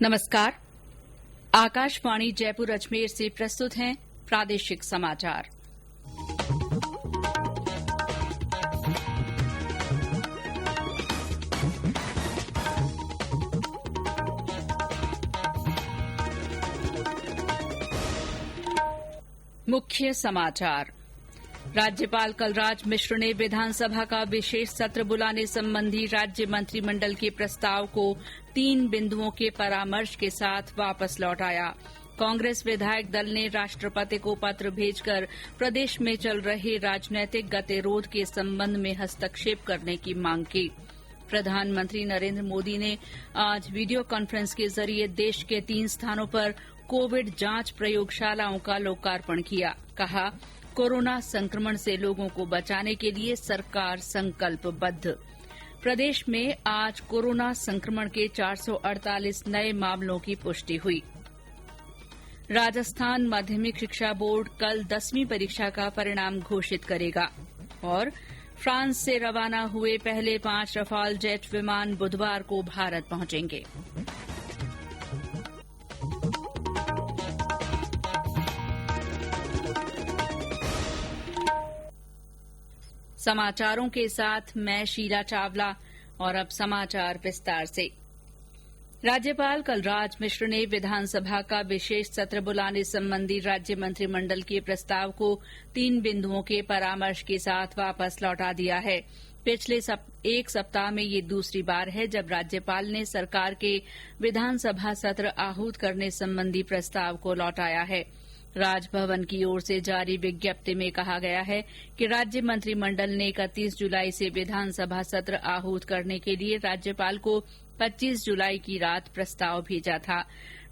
नमस्कार। आकाशवाणी जयपुर अजमेर से प्रस्तुत हैं प्रादेशिक समाचार। मुख्य समाचार। राज्यपाल कलराज मिश्र ने विधानसभा का विशेष सत्र बुलाने संबंधी राज्य मंत्रिमंडल के प्रस्ताव को 3 बिंदुओं के परामर्श के साथ वापस लौटाया। कांग्रेस विधायक दल ने राष्ट्रपति को पत्र भेजकर प्रदेश में चल रहे राजनीतिक गतिरोध के संबंध में हस्तक्षेप करने की मांग की। प्रधानमंत्री नरेंद्र मोदी ने आज वीडियो कॉन्फ्रेंस के जरिए देश के 3 स्थानों पर कोविड जांच प्रयोगशालाओं का लोकार्पण किया। कहा, कोरोना संक्रमण से लोगों को बचाने के लिए सरकार संकल्पबद्ध। प्रदेश में आज कोरोना संक्रमण के 448 नए मामलों की पुष्टि हुई। राजस्थान माध्यमिक शिक्षा बोर्ड कल 10वीं परीक्षा का परिणाम घोषित करेगा। और फ्रांस से रवाना हुए पहले 5 रफाल जेट विमान बुधवार को भारत पहुंचेंगे। समाचारों के साथ मैं शीला चावला और अब समाचार विस्तार से। राज्यपाल कलराज मिश्र ने विधानसभा का विशेष सत्र बुलाने संबंधी राज्य मंत्रिमंडल के प्रस्ताव को 3 बिंदुओं के परामर्श के साथ वापस लौटा दिया है। पिछले एक सप्ताह में ये दूसरी बार है जब राज्यपाल ने सरकार के विधानसभा सत्र आहूत करने संबंधी प्रस्ताव को लौटाया है। राजभवन की ओर से जारी विज्ञप्ति में कहा गया है कि राज्य मंत्रिमंडल ने 31 जुलाई से विधानसभा सत्र आहूत करने के लिए राज्यपाल को 25 जुलाई की रात प्रस्ताव भेजा था।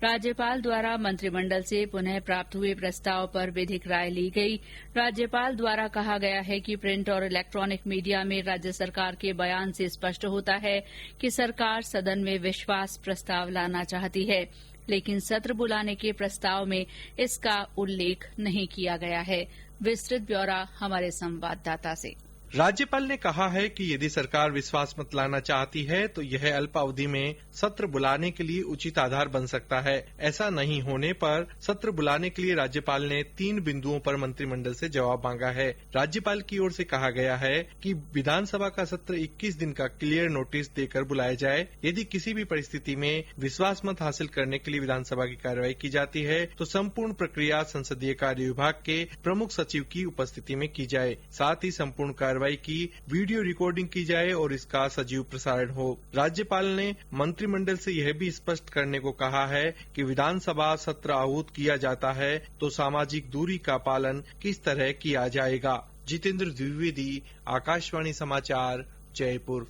राज्यपाल द्वारा मंत्रिमंडल से पुनः प्राप्त हुए प्रस्ताव पर विधिक राय ली गई। राज्यपाल द्वारा कहा गया है कि प्रिंट और इलेक्ट्रॉनिक मीडिया में राज्य सरकार के बयान से स्पष्ट होता है कि सरकार सदन में विश्वास प्रस्ताव लाना चाहती है, लेकिन सत्र बुलाने के प्रस्ताव में इसका उल्लेख नहीं किया गया है। विस्तृत ब्यौरा हमारे संवाददाता से। राज्यपाल ने कहा है कि यदि सरकार विश्वास मत लाना चाहती है तो यह अल्पावधि में सत्र बुलाने के लिए उचित आधार बन सकता है। ऐसा नहीं होने पर सत्र बुलाने के लिए राज्यपाल ने 3 बिंदुओं पर मंत्रिमंडल से जवाब मांगा है। राज्यपाल की ओर से कहा गया है कि विधानसभा का सत्र 21 दिन का क्लियर नोटिस देकर बुलाया जाए। यदि किसी भी परिस्थिति में विश्वास मत हासिल करने के लिए विधानसभा की कार्रवाई की जाती है तो संपूर्ण प्रक्रिया संसदीय कार्य विभाग के प्रमुख सचिव की उपस्थिति में की जाए। साथ ही संपूर्ण कार्रवाई की वीडियो रिकॉर्डिंग की जाए और इसका सजीव प्रसारण हो। राज्यपाल ने मंत्रिमंडल से यह भी स्पष्ट करने को कहा है कि विधानसभा सत्र आहूत किया जाता है तो सामाजिक दूरी का पालन किस तरह किया जाएगा। जितेंद्र द्विवेदी, आकाशवाणी समाचार, जयपुर।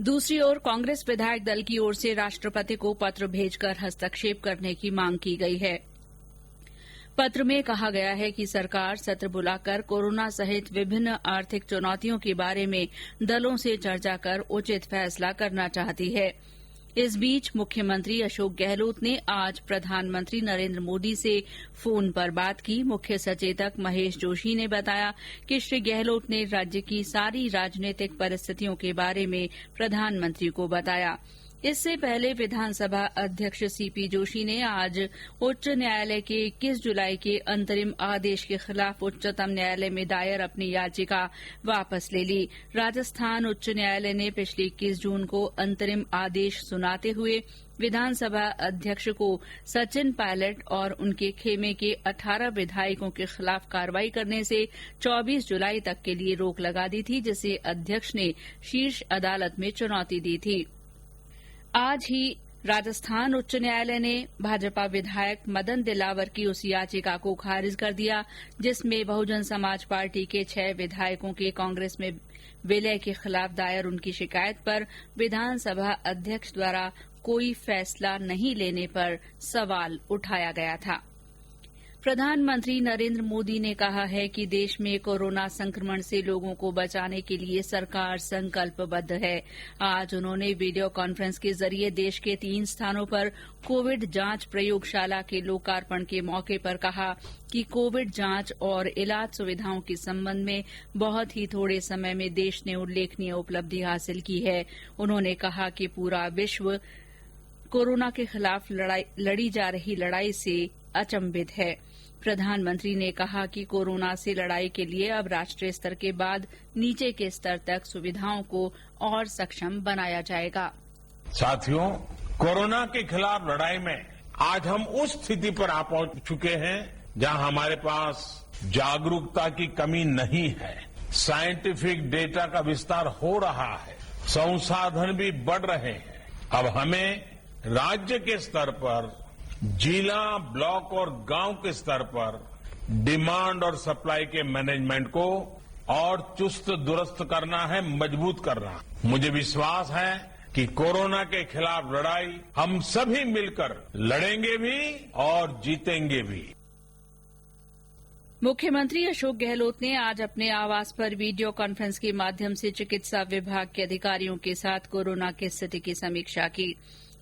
दूसरी ओर कांग्रेस विधायक दल की ओर से राष्ट्रपति को पत्र भेजकर हस्तक्षेप करने की मांग की गई है। पत्र में कहा गया है कि सरकार सत्र बुलाकर कोरोना सहित विभिन्न आर्थिक चुनौतियों के बारे में दलों से चर्चा कर उचित फैसला करना चाहती है। इस बीच मुख्यमंत्री अशोक गहलोत ने आज प्रधानमंत्री नरेंद्र मोदी से फोन पर बात की। मुख्य सचेतक महेश जोशी ने बताया कि श्री गहलोत ने राज्य की सारी राजनीतिक परिस्थितियों के बारे में प्रधानमंत्री को बताया। इससे पहले विधानसभा अध्यक्ष सीपी जोशी ने आज उच्च न्यायालय के 21 जुलाई के अंतरिम आदेश के खिलाफ उच्चतम न्यायालय में दायर अपनी याचिका वापस ले ली। राजस्थान उच्च न्यायालय ने पिछली 21 जून को अंतरिम आदेश सुनाते हुए विधानसभा अध्यक्ष को सचिन पायलट और उनके खेमे के 18 विधायकों के खिलाफ कार्रवाई करने से 24 जुलाई तक के लिए रोक लगा दी थी, जिसे अध्यक्ष ने शीर्ष अदालत में चुनौती दी थी। आज ही राजस्थान उच्च न्यायालय ने भाजपा विधायक मदन दिलावर की उस याचिका को खारिज कर दिया जिसमें बहुजन समाज पार्टी के 6 विधायकों के कांग्रेस में विलय के खिलाफ दायर उनकी शिकायत पर विधानसभा अध्यक्ष द्वारा कोई फैसला नहीं लेने पर सवाल उठाया गया था। प्रधानमंत्री नरेंद्र मोदी ने कहा है कि देश में कोरोना संक्रमण से लोगों को बचाने के लिए सरकार संकल्पबद्ध है। आज उन्होंने वीडियो कॉन्फ्रेंस के जरिए देश के 3 स्थानों पर कोविड जांच प्रयोगशाला के लोकार्पण के मौके पर कहा कि कोविड जांच और इलाज सुविधाओं के संबंध में बहुत ही थोड़े समय में देश ने उल्लेखनीय उपलब्धि हासिल की है। उन्होंने कहा कि पूरा विश्व कोरोना के खिलाफ लड़ी जा रही लड़ाई से अचंभित है। प्रधानमंत्री ने कहा कि कोरोना से लड़ाई के लिए अब राष्ट्रीय स्तर के बाद नीचे के स्तर तक सुविधाओं को और सक्षम बनाया जाएगा। साथियों, कोरोना के खिलाफ लड़ाई में आज हम उस स्थिति पर आ पहुंच चुके हैं जहां हमारे पास जागरूकता की कमी नहीं है, साइंटिफिक डेटा का विस्तार हो रहा है, संसाधन भी बढ़ रहे हैं। अब हमें राज्य के स्तर पर, जिला, ब्लॉक और गांव के स्तर पर डिमांड और सप्लाई के मैनेजमेंट को और चुस्त दुरुस्त करना है, मजबूत करना है। मुझे विश्वास है कि कोरोना के खिलाफ लड़ाई हम सभी मिलकर लड़ेंगे भी और जीतेंगे भी। मुख्यमंत्री अशोक गहलोत ने आज अपने आवास पर वीडियो कॉन्फ्रेंस के माध्यम से चिकित्सा विभाग के अधिकारियों के साथ कोरोना की स्थिति की समीक्षा की।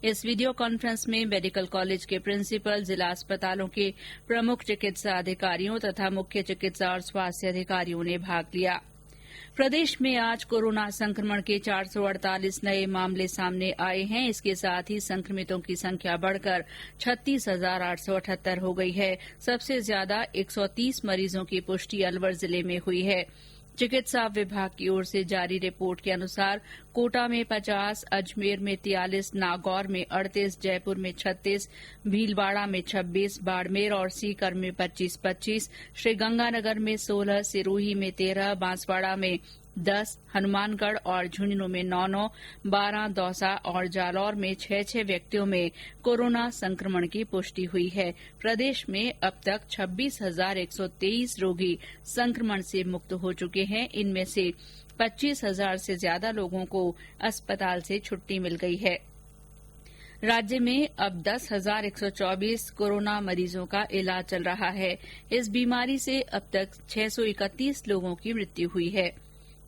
इस वीडियो कॉन्फ्रेंस में मेडिकल कॉलेज के प्रिंसिपल, जिला अस्पतालों के प्रमुख चिकित्सा अधिकारियों तथा मुख्य चिकित्सा और स्वास्थ्य अधिकारियों ने भाग लिया। प्रदेश में आज कोरोना संक्रमण के 448 नए मामले सामने आए हैं। इसके साथ ही संक्रमितों की संख्या बढ़कर 36,878 हो गई है। सबसे ज्यादा 130 मरीजों की पुष्टि अलवर जिले में हुई है। चिकित्सा विभाग की ओर से जारी रिपोर्ट के अनुसार कोटा में 50, अजमेर में 43, नागौर में 38, जयपुर में 36, भीलवाड़ा में 26, बाड़मेर और सीकर में 25-25, श्रीगंगानगर में 16, सिरोही में 13, बांसवाड़ा में 10, हनुमानगढ़ और झुंझुनू में 9-9, 12, दौसा और जालौर में 6-6 व्यक्तियों में कोरोना संक्रमण की पुष्टि हुई है। प्रदेश में अब तक 26,123 रोगी संक्रमण से मुक्त हो चुके हैं। इनमें से 25,000 से ज्यादा लोगों को अस्पताल से छुट्टी मिल गई है। राज्य में अब 10,124 कोरोना मरीजों का इलाज चल रहा है। इस बीमारी से अब तक 631 लोगों की मृत्यु हुई है।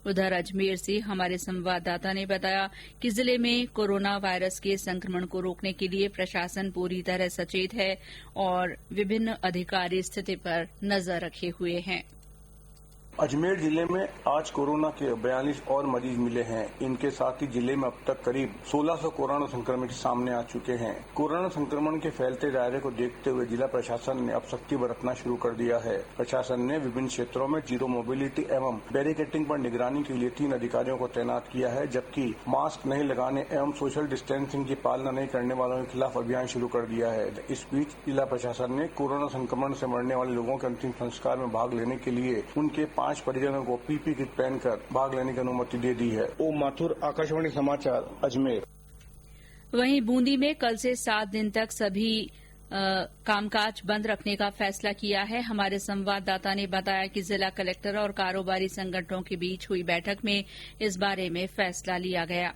उधर अजमेर से हमारे संवाददाता ने बताया कि जिले में कोरोना वायरस के संक्रमण को रोकने के लिए प्रशासन पूरी तरह सचेत है और विभिन्न अधिकारी स्थिति पर नजर रखे हुए हैं। अजमेर जिले में आज कोरोना के 42 और मरीज मिले हैं। इनके साथ ही जिले में अब तक करीब 1600 कोरोना संक्रमित सामने आ चुके हैं। कोरोना संक्रमण के फैलते दायरे को देखते हुए जिला प्रशासन ने अब सख्ती बरतना शुरू कर दिया है। प्रशासन ने विभिन्न क्षेत्रों में जीरो मोबिलिटी एवं बैरिकेटिंग पर निगरानी के लिए 3 अधिकारियों को तैनात किया है, जबकि मास्क नहीं लगाने एवं सोशल डिस्टेंसिंग की पालना नहीं करने वालों के खिलाफ अभियान शुरू कर दिया है। इस बीच जिला प्रशासन ने कोरोना संक्रमण से मरने वाले लोगों के अंतिम संस्कार में भाग लेने के लिए उनके 5 परिजनों को पीपी किट पहनकर भाग लेने की अनुमति दे दी है। ओम माथुर, आकाशवाणी समाचार, अजमेर। वहीं बूंदी में कल से 7 दिन तक सभी कामकाज बंद रखने का फैसला किया है। हमारे संवाददाता ने बताया कि जिला कलेक्टर और कारोबारी संगठनों के बीच हुई बैठक में इस बारे में फैसला लिया गया।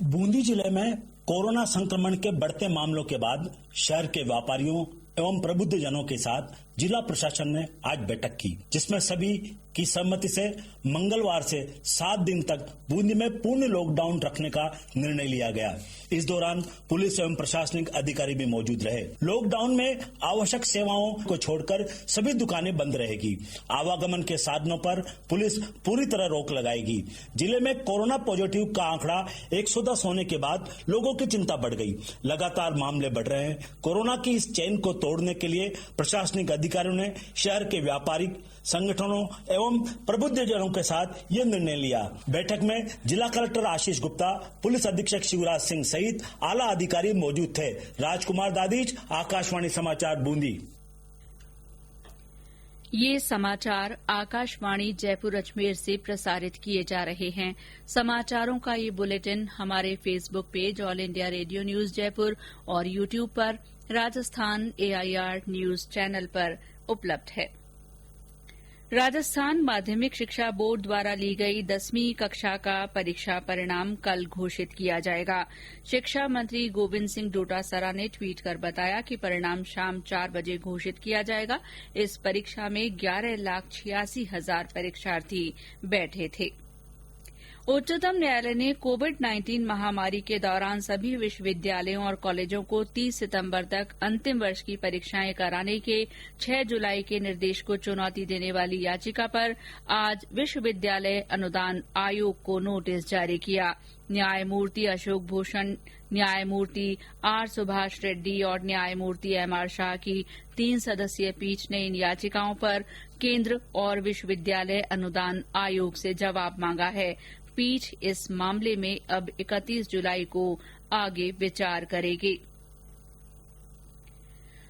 बूंदी जिले में कोरोना संक्रमण के बढ़ते मामलों के बाद शहर के व्यापारियों एवं प्रबुद्ध जनों के साथ जिला प्रशासन ने आज बैठक की, जिसमें सभी की सहमति से मंगलवार से 7 दिन तक बूंदी में पूर्ण लॉकडाउन रखने का निर्णय लिया गया। इस दौरान पुलिस एवं प्रशासनिक अधिकारी भी मौजूद रहे। लॉकडाउन में आवश्यक सेवाओं को छोड़कर सभी दुकानें बंद रहेगी। आवागमन के साधनों पर पुलिस पूरी तरह रोक लगाएगी। जिले में कोरोना पॉजिटिव का आंकड़ा 110 होने के बाद लोगों की चिंता बढ़ गई। लगातार मामले बढ़ रहे हैं। कोरोना की इस चेन को तोड़ने के लिए प्रशासनिक अधिकारियों ने शहर के व्यापारिक संगठनों एवं प्रबुद्ध जनों के साथ ये निर्णय लिया। बैठक में जिला कलेक्टर आशीष गुप्ता, पुलिस अधीक्षक शिवराज सिंह सहित आला अधिकारी मौजूद थे। राजकुमार दादीज, आकाशवाणी समाचार, बूंदी। ये समाचार आकाशवाणी जयपुर अजमेर से प्रसारित किए जा रहे हैं। समाचारों का ये बुलेटिन हमारे Facebook page all India radio news Jaipur और यूट्यूब पर राजस्थान AIR न्यूज चैनल पर उपलब्ध है। राजस्थान माध्यमिक शिक्षा बोर्ड द्वारा ली गई 10वीं कक्षा का परीक्षा परिणाम कल घोषित किया जाएगा। शिक्षा मंत्री गोविंद सिंह डोटासरा ने ट्वीट कर बताया कि परिणाम शाम 4 बजे घोषित किया जाएगा। इस परीक्षा में 11,86,000 परीक्षार्थी बैठे थे। उच्चतम न्यायालय ने कोविड-19 महामारी के दौरान सभी विश्वविद्यालयों और कॉलेजों को 30 सितंबर तक अंतिम वर्ष की परीक्षाएं कराने के 6 जुलाई के निर्देश को चुनौती देने वाली याचिका पर आज विश्वविद्यालय अनुदान आयोग को नोटिस जारी किया। न्यायमूर्ति अशोक भूषण न्यायमूर्ति आर सुभाष रेड्डी और न्यायमूर्ति एम.आर. शाह की 3 सदस्यीय पीठ ने इन याचिकाओं पर केंद्र और विश्वविद्यालय अनुदान आयोग से जवाब मांगा है। पीठ इस मामले में अब 31 जुलाई को आगे विचार करेगी।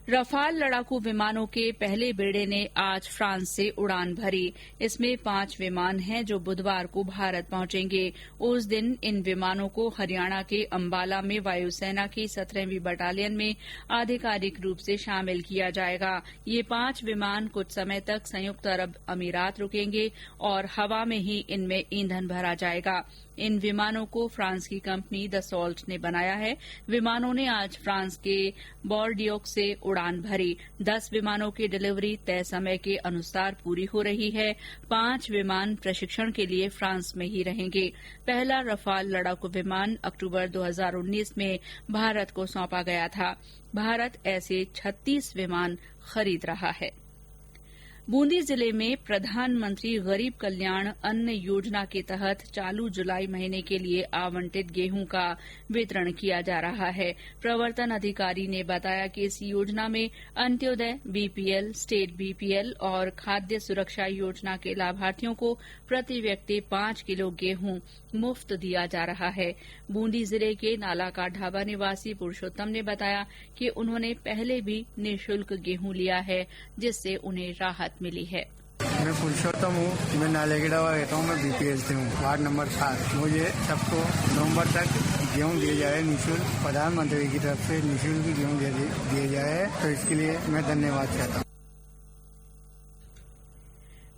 रफाल लड़ाकू विमानों के पहले बेड़े ने आज फ्रांस से उड़ान भरी। इसमें 5 विमान हैं जो बुधवार को भारत पहुंचेंगे। उस दिन इन विमानों को हरियाणा के अंबाला में वायुसेना की 17वीं बटालियन में आधिकारिक रूप से शामिल किया जाएगा। ये 5 विमान कुछ समय तक संयुक्त अरब अमीरात रुकेंगे और हवा में ही इनमें ईंधन भरा जाएगा। इन विमानों को फ्रांस की कंपनी दसॉल्ट ने बनाया है। विमानों ने आज फ्रांस के बॉर्डियोक्स से उड़ान भरी। 10 विमानों की डिलीवरी तय समय के अनुसार पूरी हो रही है। 5 विमान प्रशिक्षण के लिए फ्रांस में ही रहेंगे। पहला रफाल लड़ाकू विमान अक्टूबर 2019 में भारत को सौंपा गया था। भारत ऐसे 36 विमान खरीद रहा है। बूंदी जिले में प्रधानमंत्री गरीब कल्याण अन्न योजना के तहत चालू जुलाई महीने के लिए आवंटित गेहूं का वितरण किया जा रहा है। प्रवर्तन अधिकारी ने बताया कि इस योजना में अंत्योदय बीपीएल, स्टेट बीपीएल और खाद्य सुरक्षा योजना के लाभार्थियों को प्रति व्यक्ति 5 किलो गेहूं मुफ्त दिया जा रहा है। बूंदी जिले के नाला का ढाबा निवासी पुरुषोत्तम ने बताया कि उन्होंने पहले भी निःशुल्क गेहूं लिया है, जिससे उन्हें राहत मिली है। मैं पुरुषोत्तम हूँ, मैं नाले की ढाबा रहता हूँ, मैं बीपीएल से हूँ, वार्ड नंबर 7। मुझे सबको नवंबर तक गेहूँ दिए जाए निःशुल्क, प्रधानमंत्री की तरफ से निःशुल्क गेहूँ दिए जाए, तो इसके लिए मैं धन्यवाद चाहता हूँ।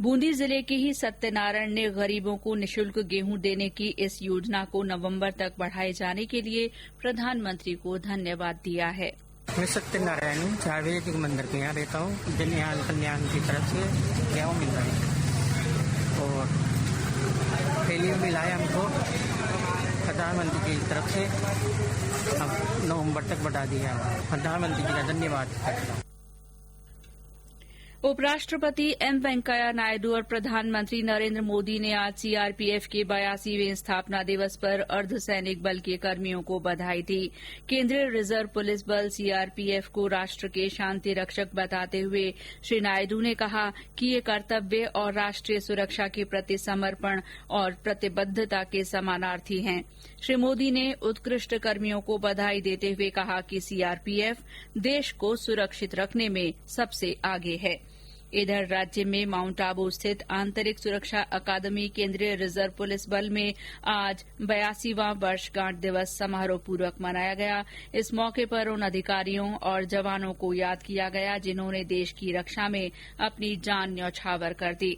बूंदी जिले के ही सत्यनारायण ने गरीबों को निःशुल्क गेहूं देने की इस योजना को नवंबर तक बढ़ाए जाने के लिए प्रधानमंत्री को धन्यवाद दिया है। मैं सत्यनारायण हूँ, चारवेद मंदिर के यहाँ रहता हूँ। जनयान कल्याण की तरफ से गेहूँ मिल रहा है और पहले मिला है हमको प्रधानमंत्री की तरफ से, अब नवंबर तक बढ़ा दिया है। प्रधानमंत्री जी का धन्यवाद करता हूँ। उपराष्ट्रपति एम वेंकैया नायडू और प्रधानमंत्री नरेंद्र मोदी ने आज सीआरपीएफ के 82वें स्थापना दिवस पर अर्धसैनिक बल के कर्मियों को बधाई दी। केंद्रीय रिजर्व पुलिस बल सीआरपीएफ को राष्ट्र के शांति रक्षक बताते हुए श्री नायडू ने कहा कि ये कर्तव्य और राष्ट्रीय सुरक्षा के प्रति समर्पण और प्रतिबद्धता के समानार्थी हैं। श्री मोदी ने उत्कृष्ट कर्मियों को बधाई देते हुए कहा कि सीआरपीएफ देश को सुरक्षित रखने में सबसे आगे है। इधर राज्य में माउंट आबू स्थित आंतरिक सुरक्षा अकादमी केंद्रीय रिजर्व पुलिस बल में आज 82वां वर्षगांठ दिवस समारोह पूर्वक मनाया गया। इस मौके पर उन अधिकारियों और जवानों को याद किया गया जिन्होंने देश की रक्षा में अपनी जान न्यौछावर कर दी।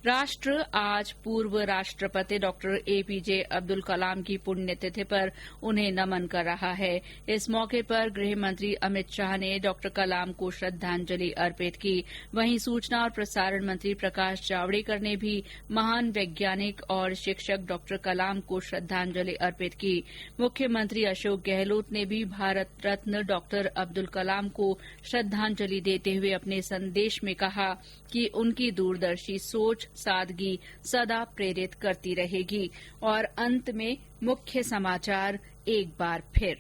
राष्ट्र आज पूर्व राष्ट्रपति डॉक्टर एपीजे अब्दुल कलाम की पुण्यतिथि पर उन्हें नमन कर रहा है। इस मौके पर गृह मंत्री अमित शाह ने डॉक्टर कलाम को श्रद्धांजलि अर्पित की। वहीं सूचना और प्रसारण मंत्री प्रकाश जावड़ेकर ने भी महान वैज्ञानिक और शिक्षक डॉक्टर कलाम को श्रद्धांजलि अर्पित की। मुख्यमंत्री अशोक गहलोत ने भी भारत रत्न डॉक्टर अब्दुल कलाम को श्रद्धांजलि देते हुए अपने संदेश में कहा कि उनकी दूरदर्शी सोच सादगी सदा प्रेरित करती रहेगी। और अंत में मुख्य समाचार एक बार फिर।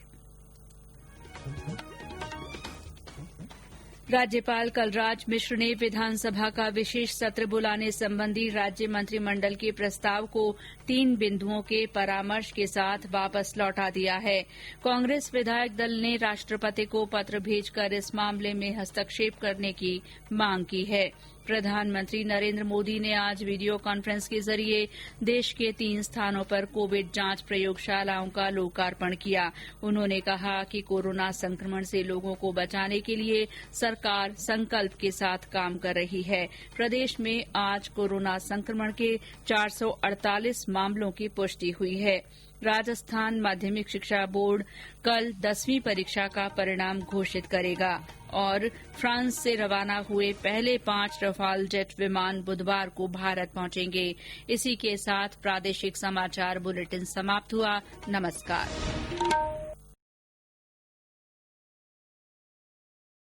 राज्यपाल कलराज मिश्र ने विधानसभा का विशेष सत्र बुलाने संबंधी राज्य मंत्रिमंडल के प्रस्ताव को 3 बिंदुओं के परामर्श के साथ वापस लौटा दिया है। कांग्रेस विधायक दल ने राष्ट्रपति को पत्र भेजकर इस मामले में हस्तक्षेप करने की मांग की है। प्रधानमंत्री नरेंद्र मोदी ने आज वीडियो कॉन्फ्रेंस के जरिए देश के 3 स्थानों पर कोविड जांच प्रयोगशालाओं का लोकार्पण किया। उन्होंने कहा कि कोरोना संक्रमण से लोगों को बचाने के लिए सरकार संकल्प के साथ काम कर रही है। प्रदेश में आज कोरोना संक्रमण के 448 मामलों की पुष्टि हुई है। राजस्थान माध्यमिक शिक्षा बोर्ड कल 10वीं परीक्षा का परिणाम घोषित करेगा और फ्रांस से रवाना हुए पहले 5 रफाल जेट विमान बुधवार को भारत पहुंचेंगे। इसी के साथ प्रादेशिक समाचार बुलेटिन समाप्त हुआ। नमस्कार।